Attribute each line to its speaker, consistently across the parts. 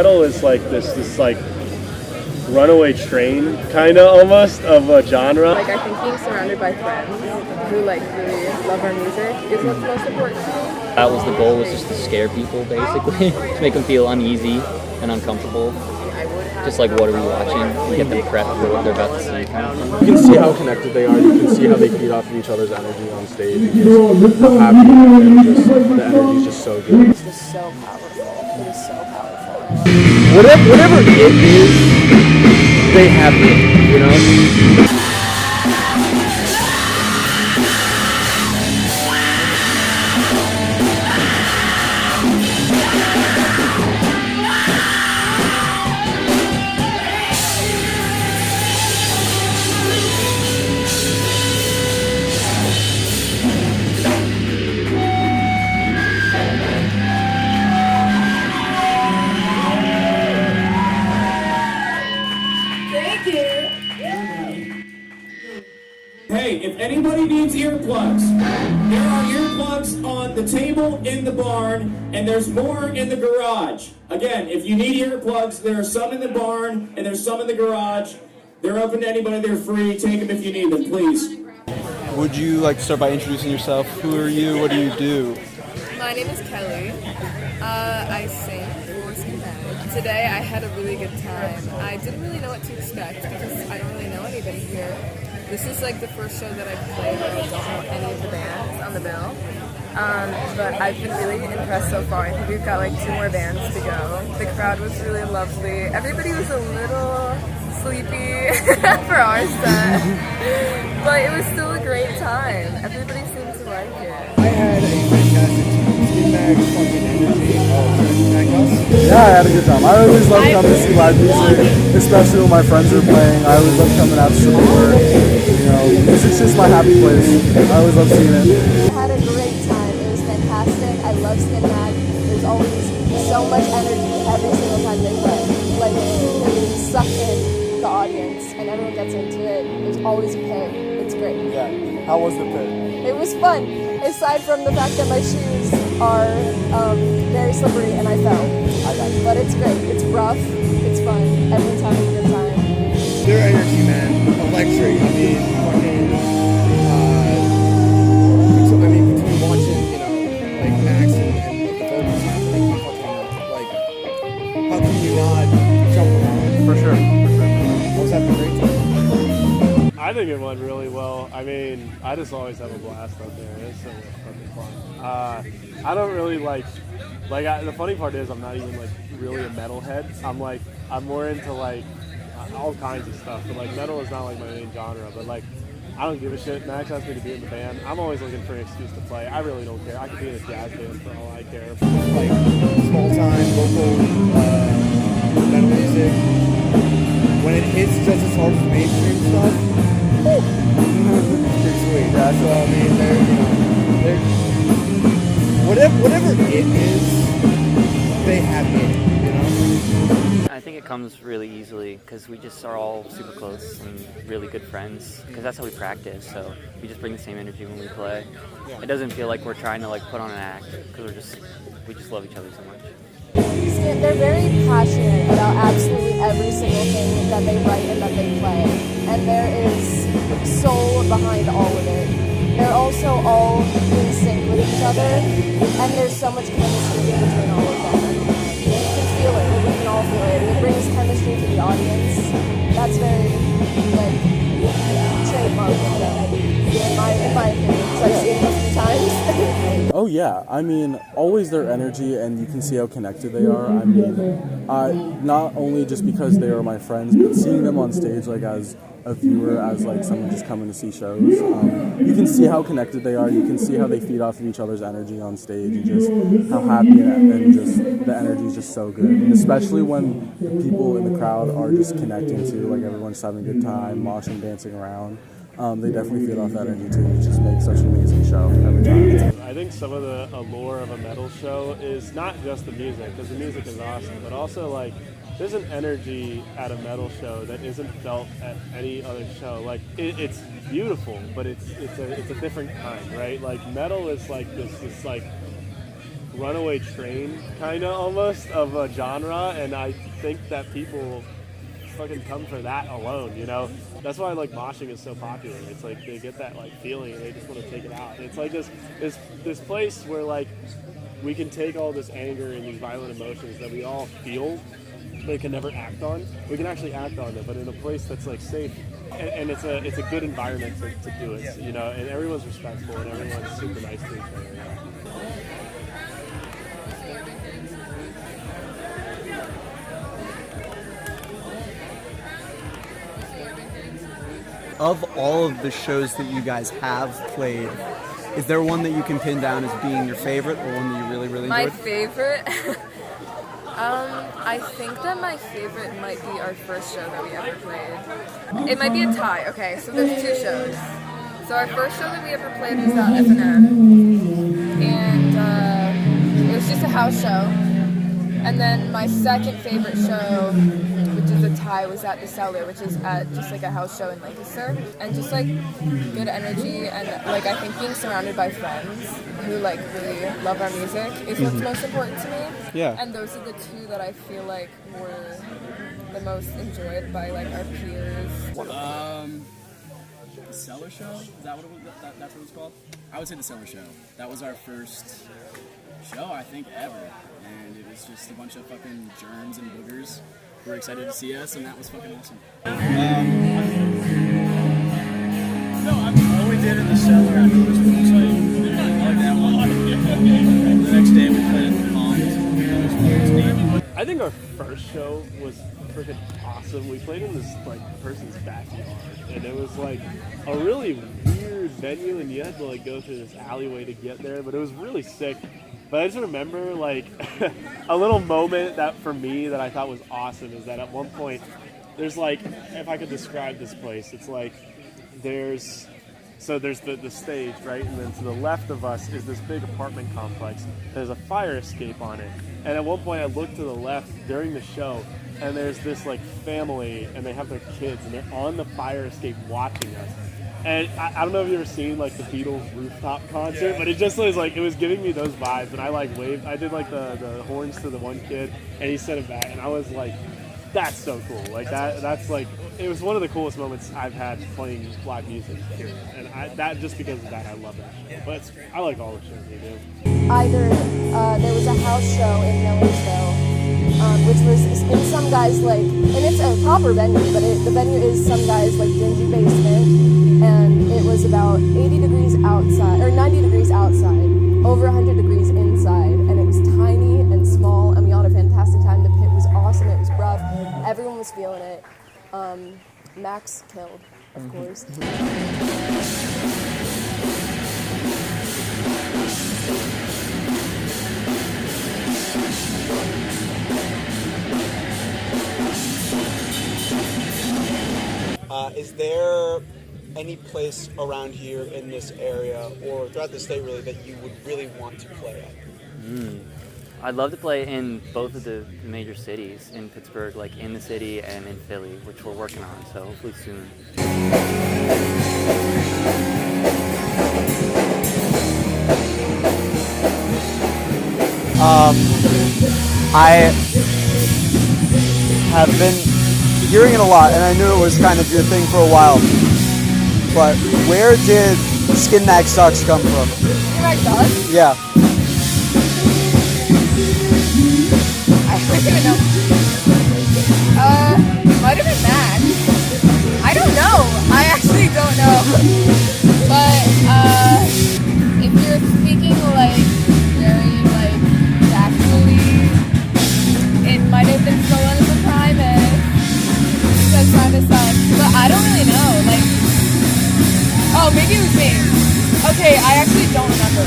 Speaker 1: metal is like this like runaway train kind of almost of a genre.
Speaker 2: Like, I think being surrounded by friends who like really love our music is what's most important to me.
Speaker 3: That was the goal, was just to scare people basically, to make them feel uneasy and uncomfortable. Just like, what are we watching? And get them prepped for what they're about to see.
Speaker 4: You can see how connected they are. You can see how they feed off of each other's energy on stage. And just how happy and just the energy is just so good.
Speaker 2: It's just so powerful. It is so powerful.
Speaker 4: Whatever it is, they have it, you know?
Speaker 5: Hey, if anybody needs earplugs, there are earplugs on the table in the barn, and there's more in the garage. Again, if you need earplugs, there are some in the barn, and there's some in the garage. They're open to anybody, they're free. Take them if you need them, please.
Speaker 6: Would you like to start by introducing yourself? Who are you? What do you do?
Speaker 7: My name is Kelly. I sing for Schematic. Today I had a really good time. I didn't really know what to expect because I don't really know anybody here. This is like the first show that I've played where I don't know any of the bands on the bill. But I've been really impressed so far. I think we've got like 2 more bands to go. The crowd was really lovely. Everybody was a little sleepy for our set, but it was still a great time. Everybody seemed to like it.
Speaker 6: I had a fantastic time. Schematic, fucking energy.
Speaker 4: Yeah, I had a good time. I always love coming to see live music, especially when my friends are playing. I always love coming out to support. You know, music's just my happy place. I always love seeing it.
Speaker 2: I had a great time. It was fantastic. I love Skin Mag. There's always so much energy every single time they play. Like, they suck in the audience and everyone gets into it. There's always a pit. It's great.
Speaker 6: Yeah. How was the pit?
Speaker 2: It was fun, aside from the fact that my shoes are very slippery and I fell. But it's great. It's rough. It's fun. Everyone's having a good time.
Speaker 6: Their energy, man. Electric. I mean, fucking, between watching, you know, like Max and the vocals happening, fucking, like, how can you not jump around?
Speaker 4: For sure.
Speaker 6: I was having a great time.
Speaker 1: I think it went really well. I mean, I just always have a blast out there. It's so fucking fun. I don't really the funny part is I'm not even like really a metalhead. I'm more into like all kinds of stuff, but like metal is not like my main genre. But like, I don't give a shit. Max asked me to be in the band. I'm always looking for an excuse to play. I really don't care. I could be in a jazz band for all I care.
Speaker 6: Like, small time, local, metal music. When it hits just as hard as mainstream stuff, pretty sweet. Yeah, so I mean, whatever it is, they have it, you know?
Speaker 3: I think it comes really easily because we just are all super close and really good friends because that's how we practice, so we just bring the same energy when we play. It doesn't feel like we're trying to like put on an act because we just love each other so much.
Speaker 2: They're very passionate about absolutely every single thing that they write and that they play. And there is soul behind all of it. They're also all in sync with each other, and there's so much chemistry between all of them. You can feel it, we can all feel it. It brings chemistry to the audience. That's very, trademark of them, in my opinion, because I've seen it a few times.
Speaker 4: Oh yeah, I mean, always their energy, and you can see how connected they are. I mean, not only just because they are my friends, but seeing them on stage, like as a viewer, as like someone just coming to see shows, you can see how connected they are. You can see how they feed off of each other's energy on stage, and just how happy and just the energy is just so good. And especially when the people in the crowd are just connecting too, like everyone's having a good time, moshing, dancing around. They definitely feed off that energy too. It just makes such an amazing show every time.
Speaker 1: I think some of the allure of a metal show is not just the music, because the music is awesome, but also like there's an energy at a metal show that isn't felt at any other show. Like it's beautiful, but it's a different kind, right? Like metal is like this like runaway train kind of almost of a genre, and I think that people fucking come for that alone, you know? That's why like moshing is so popular. It's like they get that like feeling and they just want to take it out. It's like this place where like we can take all this anger and these violent emotions that we all feel but can never act on. We can actually act on it, but in a place that's like safe, and it's a good environment to do it, you know, and everyone's respectful and everyone's super nice to each other.
Speaker 6: Of all of the shows that you guys have played, is there one that you can pin down as being your favorite, or one that you really, really enjoyed?
Speaker 7: My favorite? I think that my favorite might be our first show that we ever played. It might be a tie. Okay, so there's two shows. So our first show that we ever played was at F&M, and it was just a house show. And then my second favorite show, which is a tie, was at the Cellar, which is at just like a house show in Lancaster. And just like good energy, and like I think being surrounded by friends who like really love our music is what's most important to me.
Speaker 6: Yeah.
Speaker 7: And those are the two that I feel like were the most enjoyed by like our peers.
Speaker 8: The Cellar Show? Is that what it was? That's what it's called? I would say the Cellar Show. That was our first show, I think, ever. And it was just a bunch of fucking germs and boogers who were excited to see us, and that was fucking awesome. All we did in the Cellar after was like that one. The next day we played at the pond.
Speaker 1: I think our first show was freaking awesome. We played in this like person's backyard, and it was like a really weird venue, and you had to like go through this alleyway to get there, but it was really sick. But I just remember like a little moment that for me that I thought was awesome is that at one point there's like, if I could describe this place, it's like there's the stage, right? And then to the left of us is this big apartment complex. There's a fire escape on it. And at one point I looked to the left during the show, and there's this like family, and they have their kids, and they're on the fire escape watching us. And I don't know if you've ever seen like the Beatles rooftop concert, but it just was like, it was giving me those vibes. And I like waved, I did like the horns to the one kid, and he sent it back, and I was like, that's so cool. Like that's like, it was one of the coolest moments I've had playing live music here. And that just because of that, I love that show. But I like all the shows we do.
Speaker 2: Either there was a house show in Millersville, which was in some guys like, and it's a proper venue, but the venue is some guys like dingy basement, and it was about 80 degrees outside, or 90 degrees outside, over 100 degrees inside, and it was tiny and small, and we all had a fantastic time. The pit was awesome, it was rough, everyone was feeling it. Max killed, of course.
Speaker 6: Is there any place around here in this area or throughout the state really that you would really want to play at?
Speaker 3: I'd love to play in both of the major cities, in Pittsburgh, like in the city, and in Philly, which we're working on, so hopefully soon.
Speaker 6: I have been hearing it a lot, and I knew it was kind of your thing for a while. But where did Skin Mag Sucks come from?
Speaker 7: Skin Mag Sucks?
Speaker 6: Yeah.
Speaker 7: I don't even know. Might have been Max. I don't know. I actually don't know. But if you're speaking like very like factually, it might have been stolen as a Primus. Because Primus sucks. But I don't really know. Like, oh, maybe it was me. Okay, I actually don't remember.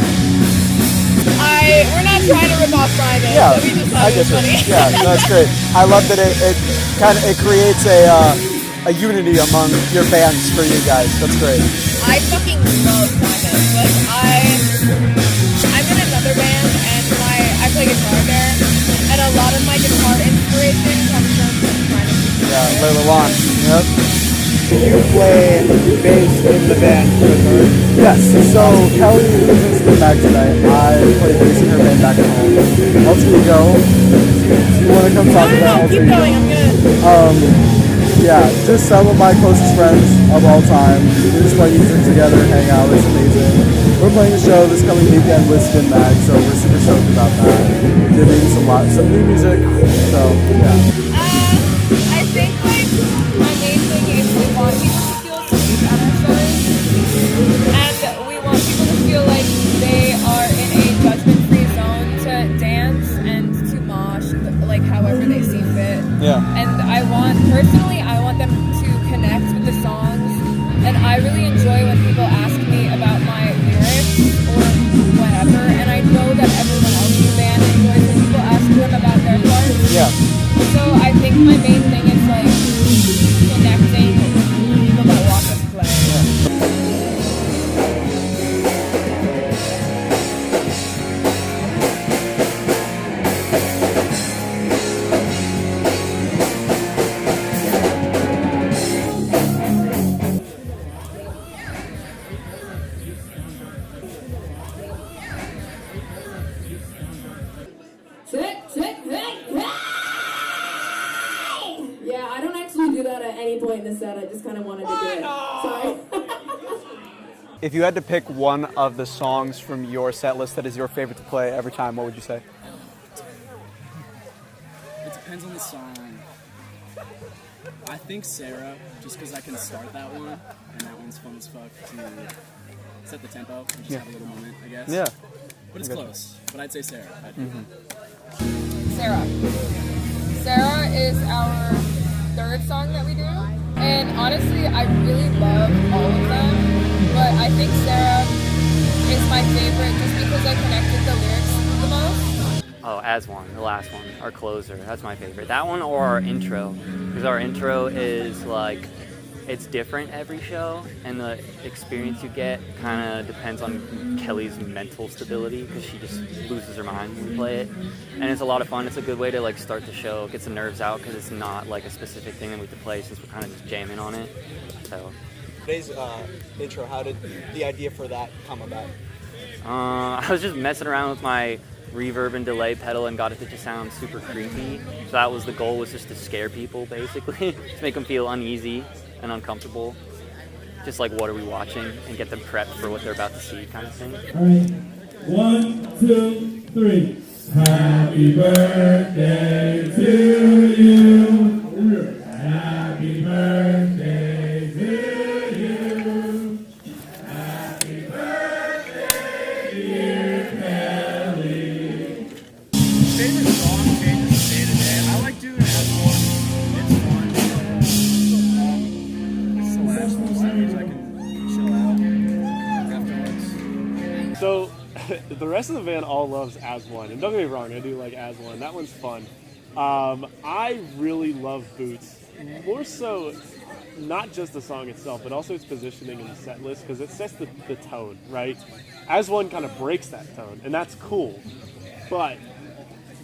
Speaker 7: We're not trying to rip off Primus.
Speaker 6: Yeah,
Speaker 7: So we just thought
Speaker 6: I
Speaker 7: it
Speaker 6: guess
Speaker 7: was funny.
Speaker 6: yeah, that's great. I love that it creates a unity among your fans for you guys. That's great.
Speaker 7: I fucking love Primus. Like I'm in another band and I play guitar there, and a lot of my guitar inspiration comes from Primus.
Speaker 6: Yeah, Layla Launch. Yep. you play bass in the band with her?
Speaker 4: Yes, so Kelly isn't sitting back tonight. I play bass in her band back at home. Alter Ego. Do you want to come talk about Alter
Speaker 2: keep
Speaker 4: Ego?
Speaker 2: going. I'm gonna.
Speaker 4: Yeah, just some of my closest friends of all time. We just play music together, hang out, it's amazing. We're playing a show this coming weekend with Skin Mag, so we're super stoked about that. Giving some new music, so yeah.
Speaker 7: I think like my main thing is we want people to feel safe at our shows, and we want people to feel like they are in a judgment-free zone to dance and to mosh like however they see fit.
Speaker 6: Yeah.
Speaker 7: And I want them to connect with the songs, and I really enjoy when people ask me about my lyrics or whatever, and I know that everyone else in the band enjoys when people ask them about their parts.
Speaker 6: Yeah.
Speaker 7: So I think my main thing is like connecting with people that watch us play.
Speaker 9: Yeah, I don't actually do that at any point in the set. I just kind of wanted to do it. Sorry.
Speaker 6: If you had to pick one of the songs from your set list that is your favorite to play every time, what would you say?
Speaker 8: It depends on the song. I think Sarah, just because I can start that one, and that one's fun as fuck to set the tempo and just have a little moment, I guess.
Speaker 6: Yeah.
Speaker 8: But it's close. But I'd say Sarah.
Speaker 7: Sarah is our third song that we do, and honestly I really love all of them, but I think Sarah is my favorite just because I connected the lyrics the most.
Speaker 3: Oh, As One, the last one, our closer. That's my favorite. That one or our intro, because our intro is like, it's different every show, and the experience you get kind of depends on Kelly's mental stability, because she just loses her mind when we play it, and it's a lot of fun. It's a good way to like start the show, get some nerves out, because it's not like a specific thing that we have to play since we're kind of just jamming on it. So
Speaker 6: Today's intro, how did the idea for that come about?
Speaker 3: I was just messing around with my reverb and delay pedal and got it to just sound super creepy. So that was the goal, was just to scare people basically, to make them feel uneasy and uncomfortable. Just like, what are we watching, and get them prepped for what they're about to see, kind of thing.
Speaker 5: All right. 1, 2, 3. Happy birthday to you. Happy birthday to you. Happy birthday, dear Kelly. Favorite song changes day to day. I like doing As One. It's fun. It's the last one, so that means I can chill out afterwards.
Speaker 1: So the rest of the band all loves As One, and don't get me wrong, I do like As One. That one's fun. I really love Boots, more so not just the song itself, but also its positioning in the set list, because it sets the tone, right? As One kind of breaks that tone, and that's cool. But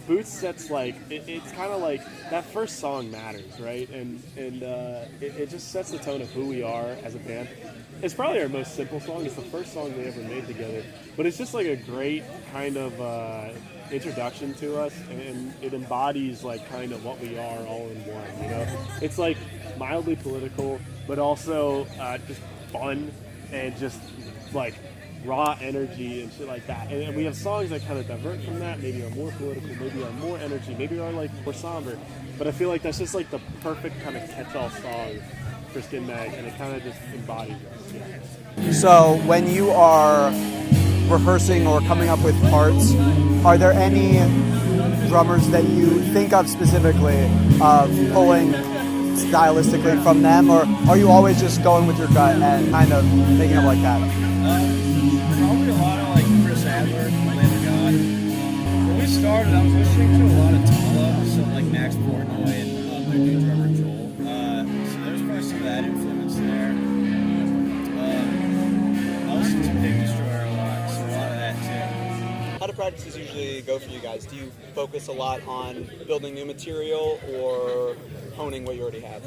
Speaker 1: Boots sets like, it's kind of like that first song matters, right? And it just sets the tone of who we are as a band. It's probably our most simple song. It's the first song they ever made together, but it's just like a great kind of introduction to us, and it embodies like kind of what we are all in one. You know, it's like mildly political, but also just fun and just like raw energy and shit like that. And we have songs that kind of divert from that. Maybe are more political, maybe are more energy, maybe are like more somber. But I feel like that's just like the perfect kind of catch-all song for Skin Mag, and it kind of just embodies us. Yeah.
Speaker 6: So when you are rehearsing or coming up with parts, are there any drummers that you think of specifically of pulling stylistically from them, or are you always just going with your gut and kind of making it like that?
Speaker 8: Probably a lot of like Chris Adler, Lamb of God. When we started, I was listening to a lot of Tala, so like Max Portnoy and their new drummer Joel. So there's probably some of that influence there. I listen to Big Destroyer a lot, so a lot of that too.
Speaker 6: How do practices usually go for you guys? Do you focus a lot on building new material or honing what you already have?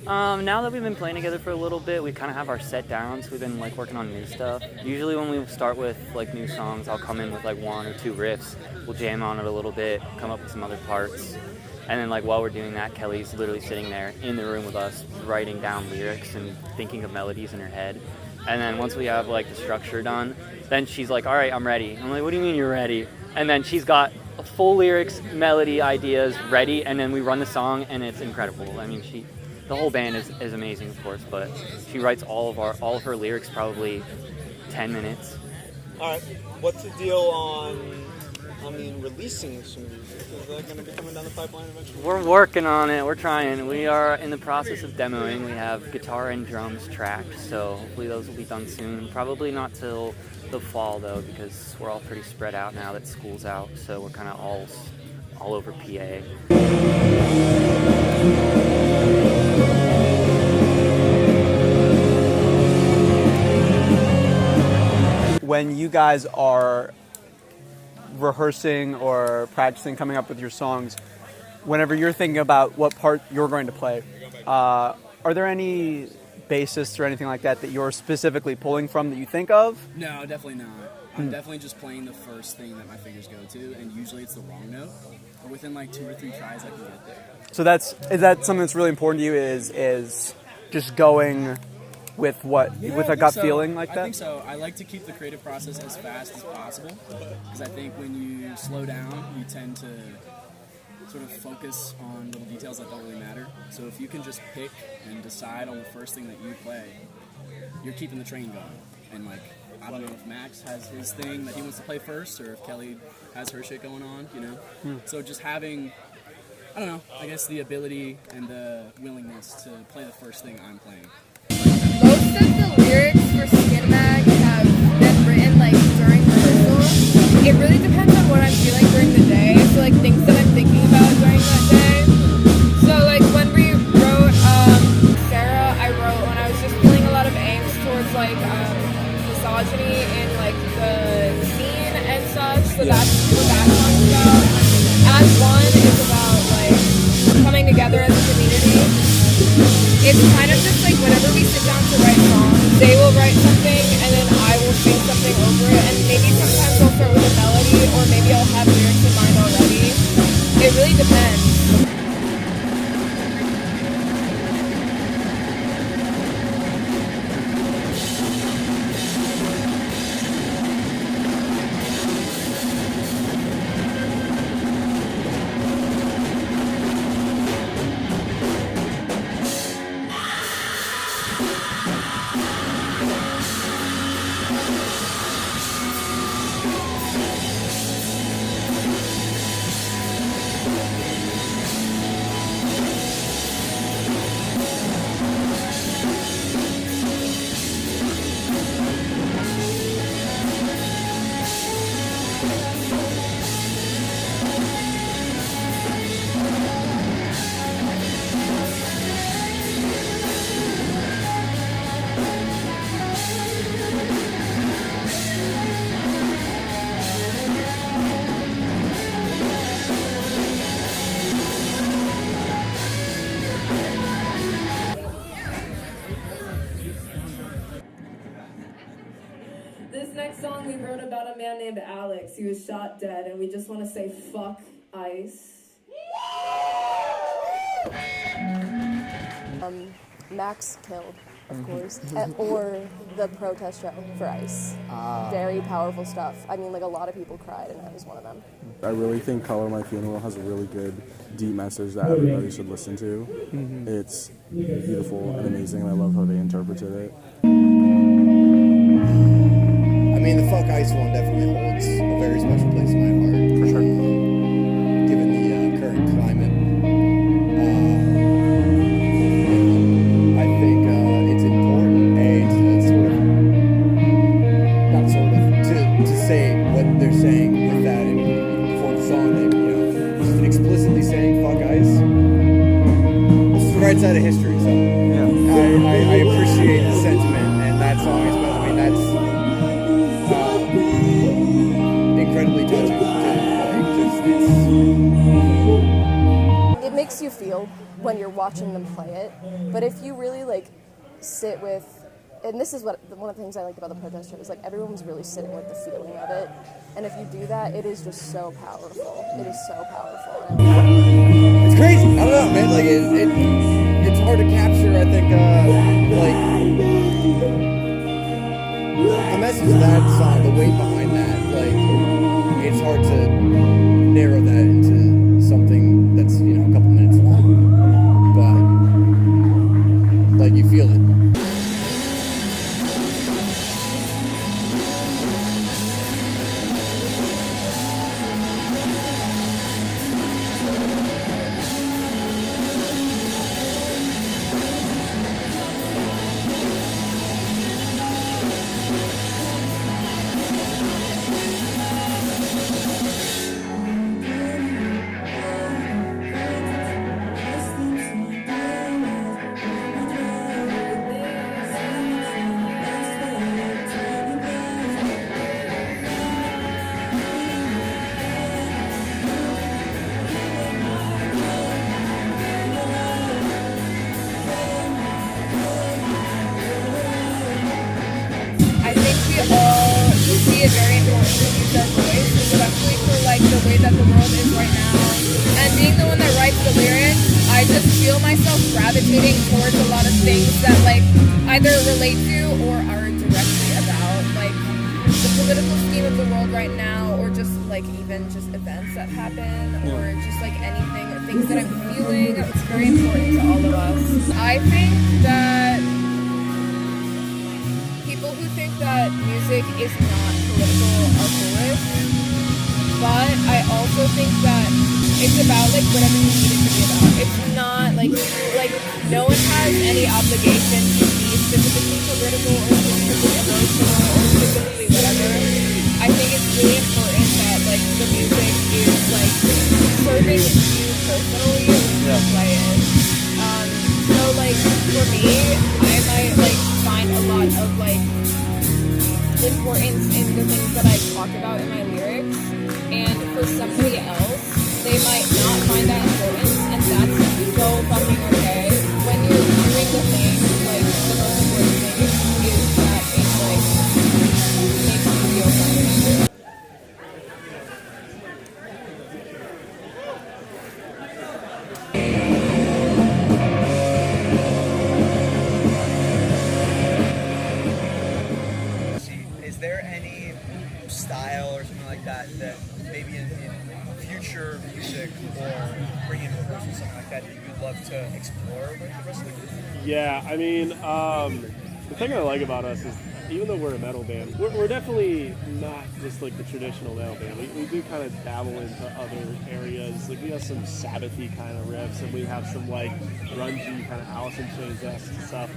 Speaker 3: Now that we've been playing together for a little bit, we kind of have our set down, so we've been like working on new stuff. Usually when we start with like new songs, I'll come in with like 1 or 2 riffs. We'll jam on it a little bit, come up with some other parts. And then like while we're doing that, Kelly's literally sitting there in the room with us, writing down lyrics and thinking of melodies in her head. And then once we have like the structure done, then she's like, all right, I'm ready. I'm like, what do you mean you're ready? And then she's got full lyrics, melody, ideas ready, and then we run the song, and it's incredible. I mean, the whole band is amazing, of course, but she writes all of her lyrics probably 10 minutes.
Speaker 10: All right, what's the deal on releasing some music? Is that going to be coming down the pipeline eventually?
Speaker 3: We're working on it. We're trying. We are in the process of demoing. We have guitar and drums tracked, so hopefully those will be done soon. Probably not till the fall, though, because we're all pretty spread out now that school's out, so we're kind of all over PA.
Speaker 6: When you guys are rehearsing or practicing coming up with your songs, whenever you're thinking about what part you're going to play, are there any bassists or anything like that you're specifically pulling from that you think of?
Speaker 8: No, definitely not. I'm definitely just playing the first thing that my fingers go to, and usually it's the wrong note. But within like 2 or 3 tries, I can get there.
Speaker 6: So is that something that's really important to you? Is just going with a gut feeling like that?
Speaker 8: I think so. I like to keep the creative process as fast as possible, because I think when you slow down, you tend to sort of focus on little details that don't really matter. So if you can just pick and decide on the first thing that you play, you're keeping the train going. And like, I don't know if Max has his thing that he wants to play first, or if Kelly has her shit going on, you know? So just having, I don't know, I guess the ability and the willingness to play the first thing I'm playing.
Speaker 7: Most of the lyrics for Skin Mag have been written like during rehearsal. It really depends on what I'm feeling during the day. So like things that I'm thinking about during that day. So like when we wrote Sarah, I wrote when I was just feeling a lot of angst towards like misogyny in like the scene and such. So that's what that song's about. Act 1 is about like coming together as a community. It's kind of just like whenever we sit down to write songs, they will write something and then I will sing something over it, and maybe sometimes I'll start with a melody, or maybe I'll have lyrics in mind already. It really depends.
Speaker 9: This next song we wrote about a man named Alex. He was shot dead, and we just want to say fuck ICE.
Speaker 2: Max killed, of course, or the protest show for ICE. Very powerful stuff. I mean, like a lot of people cried, and I was one of them.
Speaker 4: I really think Color My Funeral has a really good, deep message that everybody should listen to. It's beautiful and amazing, and I love how they interpreted it.
Speaker 10: I mean, the fuck ice one definitely holds a very special place in my heart. For sure. Given the current climate. I think it's important, to say what they're saying with that. And before the song, they, just explicitly saying fuck ice. This is the right side of history, so I appreciate the sentiment, and that song is, that's incredibly touching.
Speaker 2: It makes makes you feel when you're watching them play it. But if you really like sit with, and this is one of the things I like about the protest show is like everyone's really sitting with the feeling of it. And if you do that, it is just so powerful. It is so powerful.
Speaker 10: It's crazy. I don't know, man. Like it's hard to capture. I think the message of that song, the weight behind that, like it's hard to narrow that into something that's a couple minutes long, but like you feel it.
Speaker 7: See it very important to use their voice, especially for like the way that the world is right now. And being the one that writes the lyrics, I just feel myself gravitating towards a lot of things that like either relate to or are directly about like the political scheme of the world right now, or just like even just events that happen, or just like anything, or things that I'm feeling. It's very important to all of us. I think that people who think that music is not political are foolish, but I also think that it's about like whatever you need it to be about. It's not like no one has any obligation to be specifically political or specifically emotional or specifically whatever. I think it's really important that like the music is like serving you personally when you play it. So like for me, I might like find a lot of like importance in the things that I talk about in my lyrics, and for somebody else, they might not find that important, and that's so fucking okay. When you're doing the thing, like the most important thing is that it like makes you feel something.
Speaker 6: Is there any style or something like that maybe in future music or bringing rehearsal or something like that you'd love to explore with the rest of the group?
Speaker 1: Yeah, I mean, the thing I like about us is even though we're a metal band, we're definitely not just like the traditional metal band. We do kind of dabble into other areas. Like we have some Sabbathy kind of riffs, and we have some like grungy kind of Alice in Chains-esque stuff.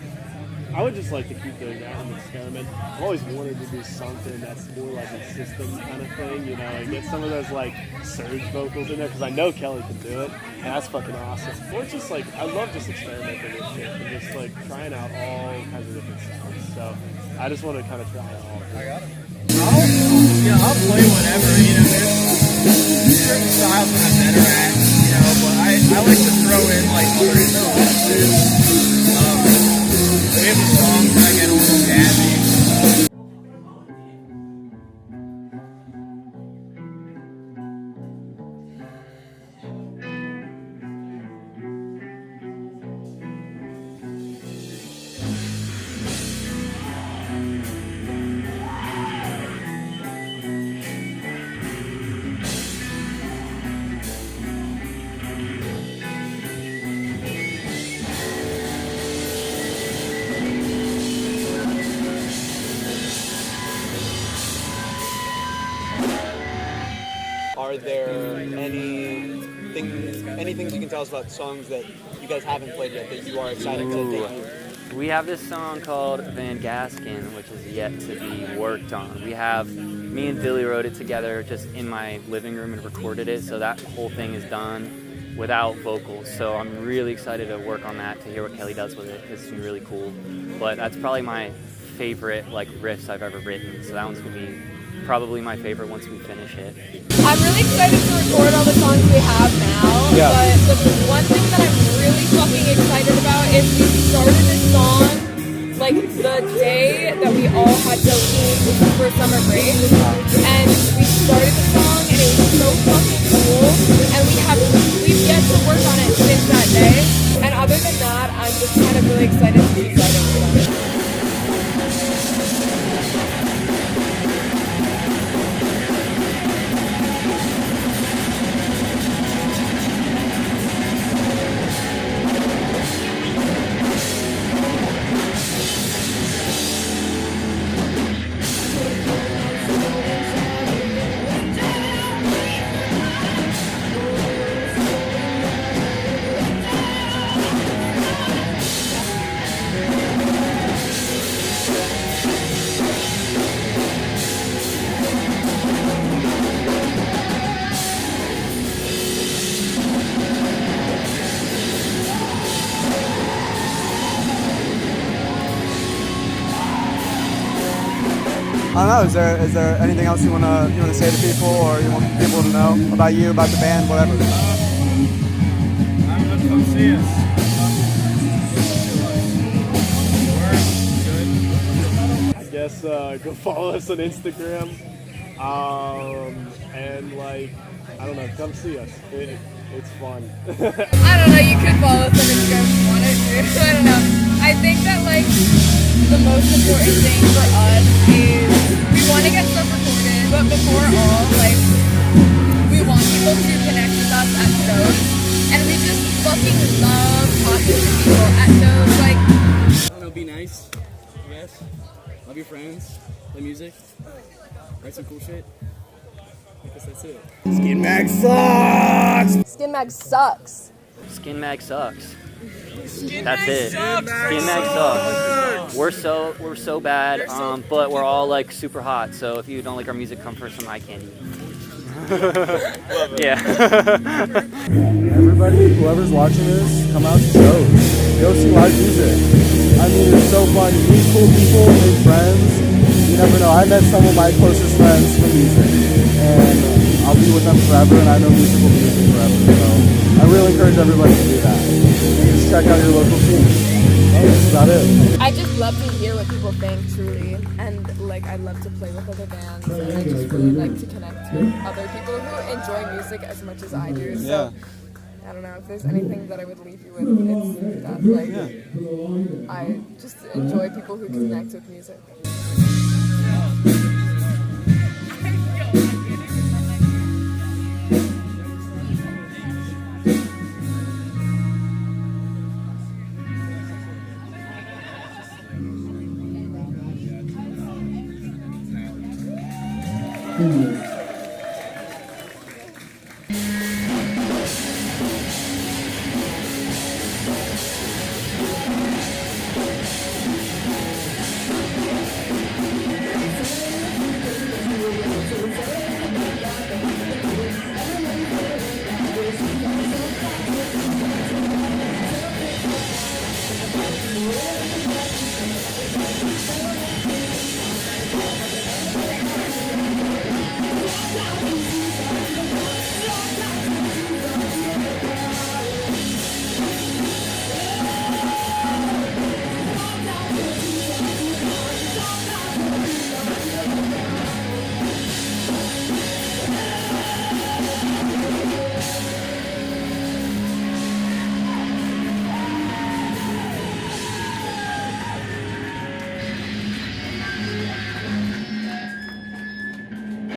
Speaker 1: I would just like to keep doing that and experiment. I've always wanted to do something that's more like a system kind of thing, and get some of those like surge vocals in there, because I know Kelly can do it, and that's fucking awesome. Or just like, I love just experimenting with shit and just like trying out all kinds of different sounds. So I just want to kind of try it all.
Speaker 6: I got it.
Speaker 8: I'll play whatever, there's certain styles that I'm better at, but I like to throw in like other influences. We have the songs that get a little jazzy.
Speaker 6: Are there any things you can tell us about songs that you guys haven't played yet that you are excited to take?
Speaker 3: We have this song called Van Gaskin, which is yet to be worked on. Me and Billy wrote it together just in my living room and recorded it, so that whole thing is done without vocals. So I'm really excited to work on that, to hear what Kelly does with it. It's gonna be really cool. But that's probably my favorite like riffs I've ever written, so that one's gonna be probably my favorite once we finish it.
Speaker 7: I'm really excited to record all the songs we have now, but the one thing that I'm really fucking excited about is we started this song like the day that we all had to leave for summer break, and we started the song and it was so fucking cool, and we've yet to work on it since that day, and other than that, I'm just kind of really excited to keep writing about it.
Speaker 6: I don't know. Is there anything else you wanna say to people, or you want people to know about you, about the band, whatever?
Speaker 1: Come see us. I guess go follow us on Instagram, and like I don't know, come see us. It's fun.
Speaker 7: I don't know, you could follow us on Instagram if you wanted to. I don't know. I think that like the most important thing for us is we want to get stuff recorded, but before all, like we want people to connect with us at shows, and we just fucking love talking to people at shows. Like,
Speaker 8: I don't know, be nice, I guess. Love your friends, play music, write some cool shit. I guess that's it.
Speaker 10: Skin Mag sucks!
Speaker 2: Skin Mag sucks.
Speaker 3: Skin Mag sucks. That's it. Skin Mag sucks. We're so bad, but we're all like super hot. So if you don't like our music, come for some eye candy. Yeah.
Speaker 4: Everybody, whoever's watching this, come out to shows. Go see live music. I mean, it's so fun. You meet cool people, make friends. You never know. I met some of my closest friends from music, and I'll be with them forever, and I know music will be with me forever. So I really encourage everybody to do that. And just check out your local scene. That's about it.
Speaker 7: I just love to hear what people think, truly, and like I love to play with other bands, and I just really like to connect with other people who enjoy music as much as I do. So I don't know if there's anything that I would leave you with. It's that like I just enjoy people who connect with music.
Speaker 11: Mm-hmm.